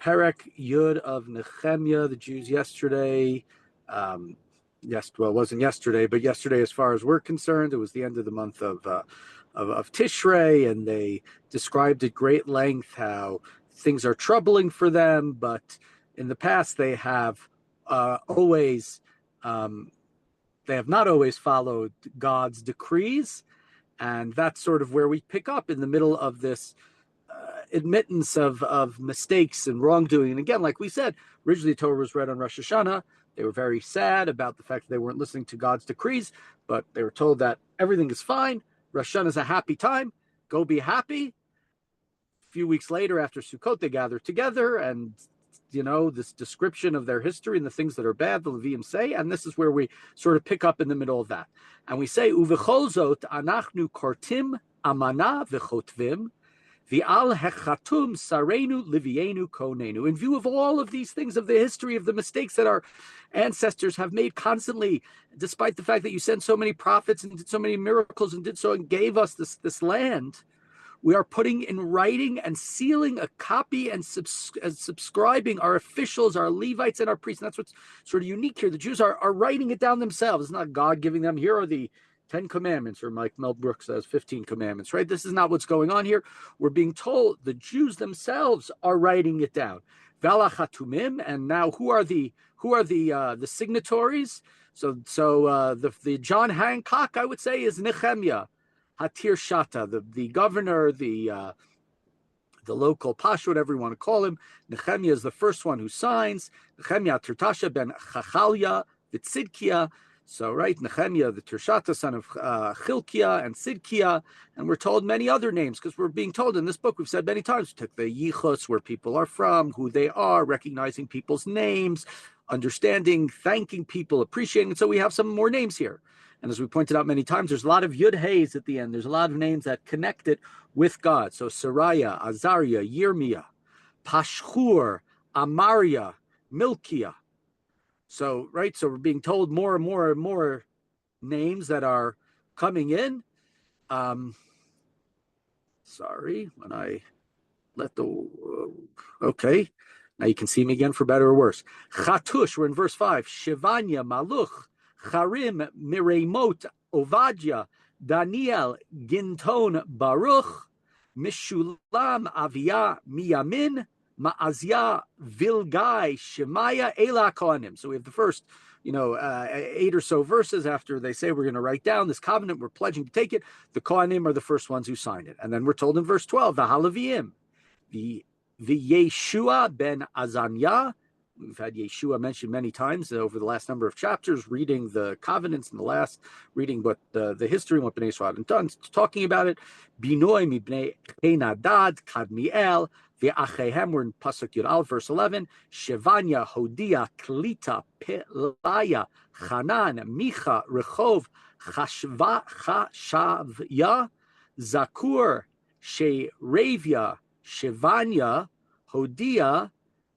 Perek Yud of Nechemiah. The Jews yesterday, yes, well, it wasn't yesterday, but yesterday, as far as we're concerned, it was the end of the month of Tishrei, and they described at great length how things are troubling for them, but in the past they have always they have not always followed God's decrees, and that's sort of where we pick up in the middle of this admittance of mistakes and wrongdoing. And again, like we said, originally the Torah was read on Rosh Hashanah. They were very sad about the fact that they weren't listening to God's decrees, but they were told that everything is fine. Rosh Hashanah is a happy time. Go be happy. A few weeks later, after Sukkot, they gather together, and this description of their history and the things that are bad, the Levium say, and this is where we sort of pick up in the middle of that. And we say, Uvechol zot anachnu kortim amana v'chotvim v'al hechatum sarenu livienu konenu. In view of all of these things, of the history of the mistakes that our ancestors have made constantly, despite the fact that you sent so many prophets and did so many miracles and did so and gave us this land, we are putting in writing and sealing a copy and subscribing our officials, our Levites, and our priests. And that's what's sort of unique here. The Jews are writing it down themselves. It's not God giving them, here are the 10 commandments, or Mike Mel Brooks says 15 commandments, right? This is not what's going on here. We're being told the Jews themselves are writing it down. Valachatumim, and now who are the signatories? So the John Hancock, I would say, is Nechemiah. Hatir Shata, the governor, the local pash, whatever you want to call him. Nechemiah is the first one who signs. Nechemiah Tirtasha ben Chachalia v'Tzidkiah. So, right, Nechemiah, the Tirshata, son of Chilkiah and Sidkiah, and we're told many other names, because we're being told in this book, we've said many times, we took the yichus, where people are from, who they are, recognizing people's names, understanding, thanking people, appreciating, and so we have some more names here. And as we pointed out many times, there's a lot of Yud-Heys at the end. There's a lot of names that connect it with God. So Sariah, Azariah, Yirmiah, Pashhur, Amariah, Milkiah. So, right, so we're being told more and more and more names that are coming in. Sorry, when I let the... okay, now you can see me again for better or worse. Chatush, we're in verse 5. Shivanya, Maluch, Charim, Miremot, Ovadia, Daniel, Ginton, Baruch, Mishulam, Aviyah, Miyamin, Ma'azia, Vilgai, Shemaiah, Ela Kohanim. So we have the first, 8 or so verses after they say we're going to write down this covenant, we're pledging to take it. The Kohanim are the first ones who sign it. And then we're told in verse 12, the Halavim, the Yeshua ben Azaniah. We've had Yeshua mentioned many times over the last number of chapters, reading the covenants in the last, reading what the history and what Bnei Yisrael had done, talking about it. Binoi mibnei Nadad, Kadmiel, Ve'achehem, we're in Pasuk Yud Al, verse 11. Shevanya, Hodia, Klita, Pelaya, Hanan, Micha, Rechov, Chashavya, Zakur, Sheravia, Shevanya, Hodia,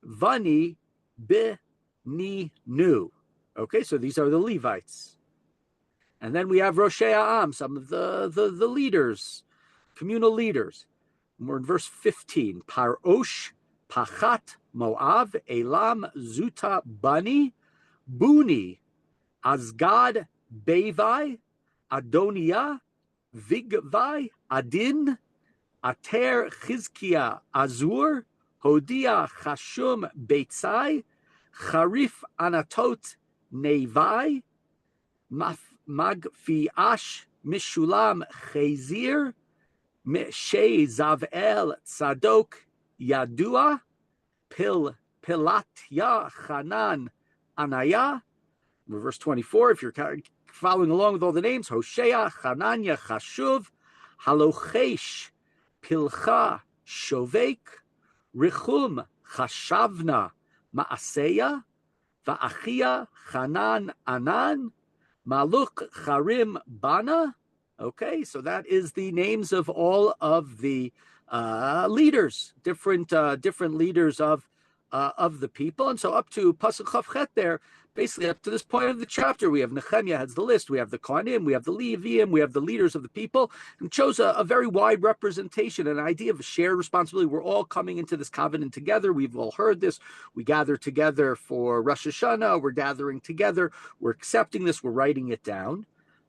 Vani, Beninu. Okay, so these are the Levites. And then we have Roshei Ha'am, some of the leaders, communal leaders. And we're in verse 15. Parosh, Pachat, Moav, Elam, Zuta, Bani, Buni, Azgad, Bevai, Adonia, Vigvai, Adin, Ater, Chizkiah, Azur, Hodia, Chashum, Beitzai, Charif, Anatot, Nevai, Magfiash, Mishulam, Chezir, Shei, Zavel, Tzadok, Yadua, Pilatya, Hanan, Anaya. Verse 24, if you're following along with all the names, Hoshea, Hananya, Chashuv, Halochesh, Pilcha, Shovek, Rechum, Chashavna, Maaseya, Va'achia, Hanan, Anan, Maluk, Charim, Bana. Okay, so that is the names of all of the leaders, different leaders of the people. And so up to Pasuk Chavchet there, basically up to this point of the chapter, we have Nechemiah has the list, we have the Kohanim, we have the Leviim, we have the leaders of the people, and chose a very wide representation, an idea of a shared responsibility. We're all coming into this covenant together. We've all heard this. We gather together for Rosh Hashanah. We're gathering together. We're accepting this. We're writing it down.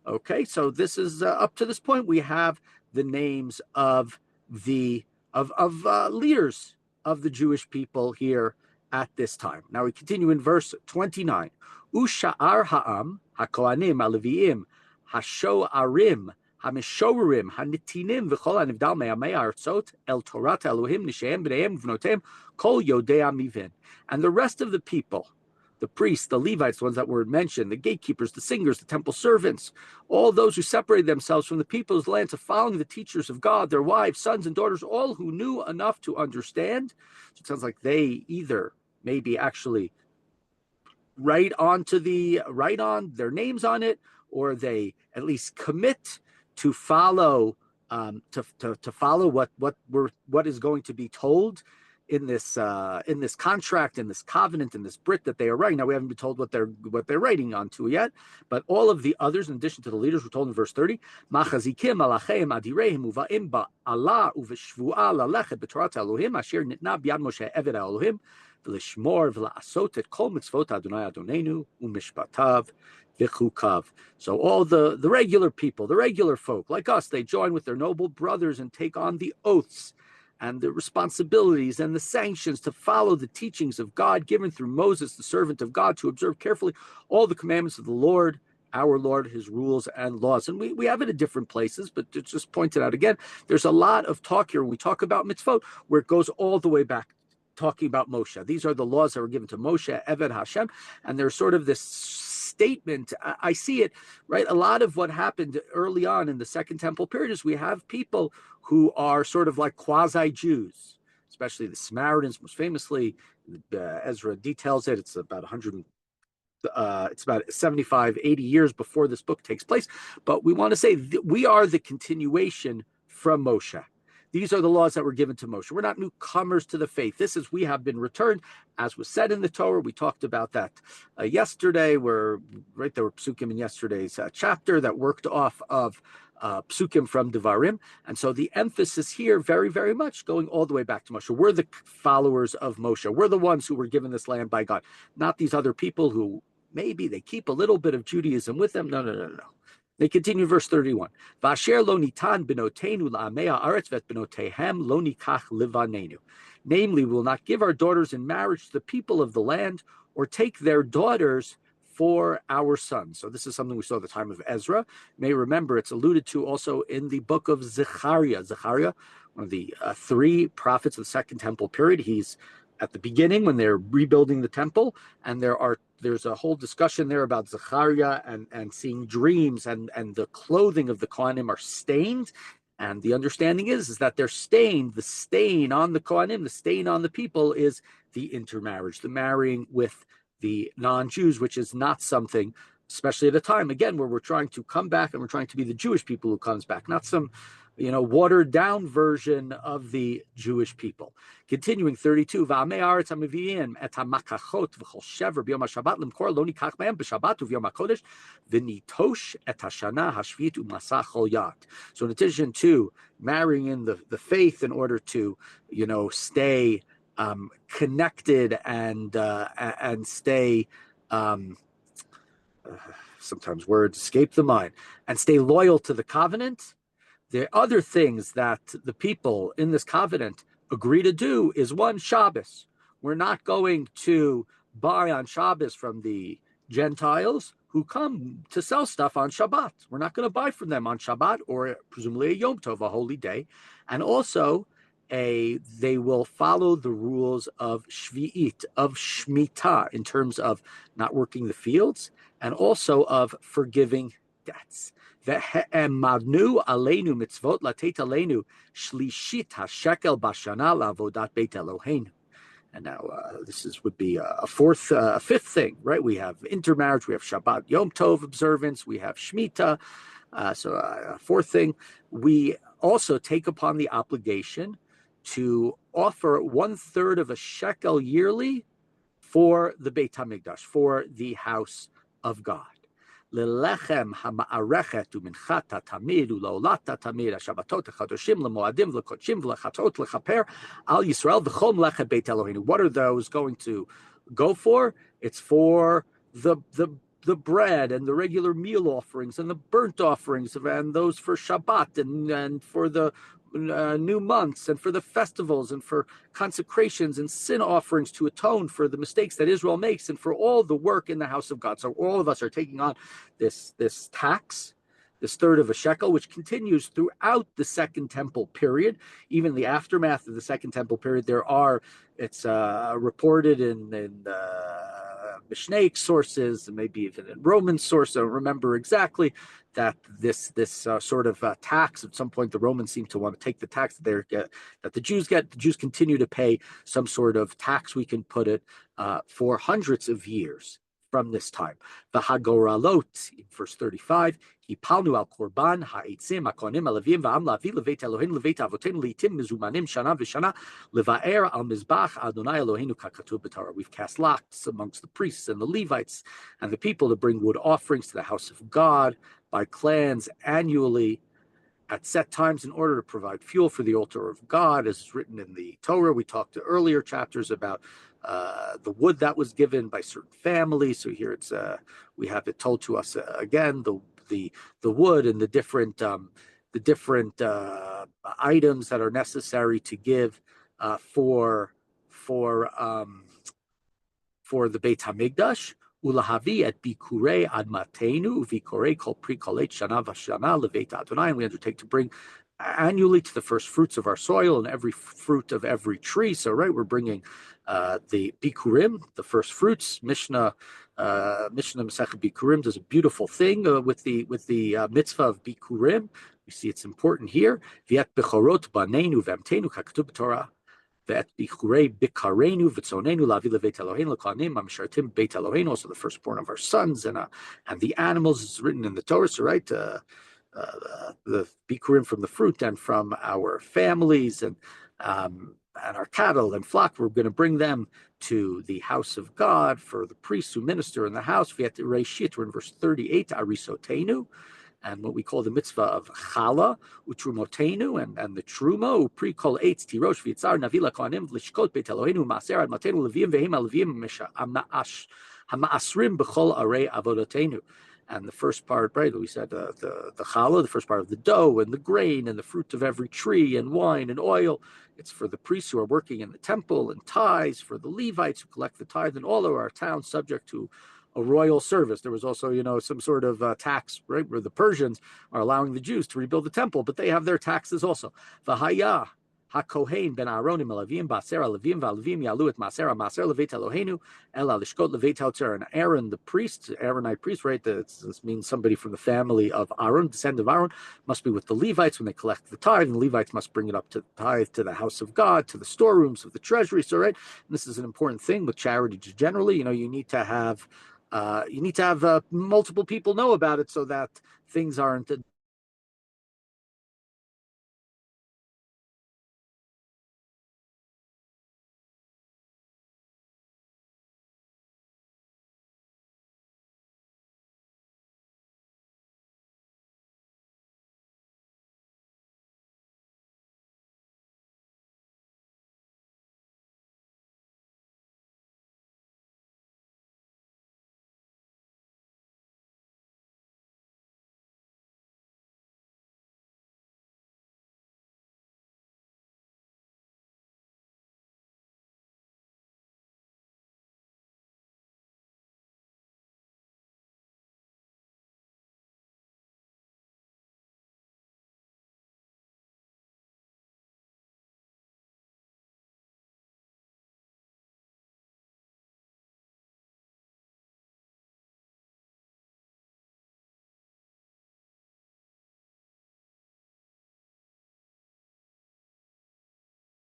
Okay, so this is up to this point. We have the names of the leaders of the Jewish people here at this time. Now we continue in verse 29. Usha'ar ha'am ha'kohanim ha'leviim ha'sho'arim ha'mishorim ha'nitinim v'chol ha'nivdal me'amei ha'artzot el Torah Elohim nisheim b'neihem v'notem kol yodei amivin. And the rest of the people, the priests, the Levites, the ones that were mentioned, the gatekeepers, the singers, the temple servants, all those who separated themselves from the people's land to following the teachers of God, their wives, sons, and daughters, all who knew enough to understand. So it sounds like they either maybe actually write on their names on it, or they at least commit to follow follow what is going to be told in this contract, in this covenant, in this Brit that they are writing. Now we haven't been told what they're writing onto yet, but all of the others, in addition to the leaders, were told in verse 30, Machazikim alacheim adireim uva'im ba'ala uveshvu'a lalechet b'torat Elohim asher nitna b'yad Moshe eved Elohim v'lishmor v'la'asot et kol mitzvot Adonai Adonenu u'mishpatav v'chukav. So all the regular people, the regular folk like us, they join with their noble brothers and take on the oaths and the responsibilities and the sanctions to follow the teachings of God given through Moses, the servant of God, to observe carefully all the commandments of the Lord, our Lord, his rules and laws. And we have it in different places, but to just point it out again, there's a lot of talk here when we talk about mitzvot, where it goes all the way back, talking about Moshe. These are the laws that were given to Moshe, Eved Hashem, and there's sort of this statement. I see it, right? A lot of what happened early on in the Second Temple period is we have people who are sort of like quasi-Jews, especially the Samaritans, most famously. Ezra details it. It's about 75, 80 years before this book takes place. But we want to say we are the continuation from Moshe. These are the laws that were given to Moshe. We're not newcomers to the faith. This is, we have been returned, as was said in the Torah. We talked about that yesterday, where there were psukim in yesterday's chapter that worked off of psukim from Devarim. And so the emphasis here very, very much going all the way back to Moshe. We're the followers of Moshe. We're the ones who were given this land by God, not these other people who maybe they keep a little bit of Judaism with them. No. They continue verse 31. Vasher lo nitan benotenu la'amei ha'aretz vet benotehem lo nikach livanenu. Namely, we will not give our daughters in marriage to the people of the land, or take their daughters for our sons. So this is something we saw at the time of Ezra. You may remember it's alluded to also in the book of Zechariah. Zechariah, one of the three prophets of the Second Temple period. He's at the beginning when they're rebuilding the temple, and there's a whole discussion there about Zechariah and seeing dreams, and the clothing of the Kohanim are stained. And the understanding is that they're stained. The stain on the Kohanim, the stain on the people, is the intermarriage, the marrying with the non-Jews, which is not something, especially at a time, again, where we're trying to come back and we're trying to be the Jewish people who comes back, not some watered down version of the Jewish people. Continuing 32, V'amei ha'aretz ha'mevi'im et ha'makachot v'chol shever b'yom ha'shabbat l'mkor lo nikach mehem b'shabbat u'v'yom ha'kodesh v'nitosh et ha'shana ha'shvi'it u'masach chol yad. So in addition to marrying in the faith in order to, stay connected and stay, sometimes words escape the mind, and stay loyal to the covenant. The other things that the people in this covenant agree to do is one, Shabbos. We're not going to buy on Shabbos from the Gentiles who come to sell stuff on Shabbat. We're not going to buy from them on Shabbat, or presumably a Yom Tov, a holy day. And also, they will follow the rules of Shvi'it, of Shemitah, in terms of not working the fields, and also of forgiving debts. Ve'emadnu aleinu mitzvot latet aleinu shlishit hashekel bashana la'avodat beit Eloheinu. And now this would be a fifth thing, right? We have intermarriage, we have Shabbat Yom Tov observance, we have Shemitah. So a fourth thing, we also take upon the obligation to offer 1/3 of a shekel yearly for the Beit HaMikdash, for the house of God. ללחם המערכת ומנחת התמיד ולעולת התמיד, השבתות החדשים למועדים לקודשים ולחטאות לכפר על ישראל וכל מלאכת בית אלוהינו. What are those going to go for? It's for the bread and the regular meal offerings and the burnt offerings and those for Shabbat and for the new months and for the festivals and for consecrations and sin offerings to atone for the mistakes that Israel makes and for all the work in the house of God. So all of us are taking on this tax, this third of a shekel, which continues throughout the Second Temple period. Even the aftermath of the Second Temple period, it's reported in Mishnaic sources and maybe even in Roman sources. I don't remember exactly that this sort of tax. At some point, the Romans seem to want to take the tax that the Jews get. The Jews continue to pay some sort of tax, we can put it, for hundreds of years from this time. The Hagoralot, in verse 35, Hipalnu al korban ha'etzim ha'konim alavim va'am lavi leveit Eloheinu leveit avotenu leitim mizumanim shana v'shana leva'er al mizbach Adonai Eloheinu kakatuv b'Torah. We've cast lots amongst the priests and the Levites and the people to bring wood offerings to the house of God by clans annually at set times in order to provide fuel for the altar of God, as is written in the Torah. We talked to earlier chapters about the wood that was given by certain families. So here it's we have it told to us again, the wood and the different items that are necessary to give for the Beit HaMikdash. Ulahavi at bikurei admatenu vikorei kol pri kolet shana v'shana leveit Adonai. And we undertake to bring annually to the first fruits of our soil and every fruit of every tree. So, right, we're bringing the bikurim, the first fruits. Mishnah Masechet Bikurim does a beautiful thing with the mitzvah of bikurim. We see it's important here. V'et bechorot banenu v'amtenu kakatuv b'Torah. Also the firstborn of our sons and the animals is written in the Torah. So right, the bikurim from the fruit and from our families and our cattle and flock, we're going to bring them to the house of God for the priests who minister in the house. We're in verse 38, arisotenu. And what we call the mitzvah of chala, utrumotenu, and the truma, upri kol eitz tirosh v'yitzar navila kohanim v'lishkot beit Eloheinu maser ad matenu levim v'hem alevim ha'ma'asrim b'chol arei avodotenu. And the first part, right, we said the challah, the first part of the dough and the grain and the fruit of every tree and wine and oil. It's for the priests who are working in the temple, and tithes for the Levites who collect the tithe in all of our towns, subject to a royal service. There was also, some sort of tax, right, where the Persians are allowing the Jews to rebuild the temple, but they have their taxes also. V'haya hakohen ben Aaronim elavim ba'aser alavim va'alavim yalu et maser leveit Eloheinu ela lishkot leveit haotzar. And Aaron, the priest, Aaronite priest, right, this means somebody from the family of Aaron, descendant of Aaron, must be with the Levites when they collect the tithe, and the Levites must bring it up to the tithe to the house of God, to the storerooms of the treasury. So, right, and this is an important thing with charity generally. You need to have multiple people know about it so that things aren't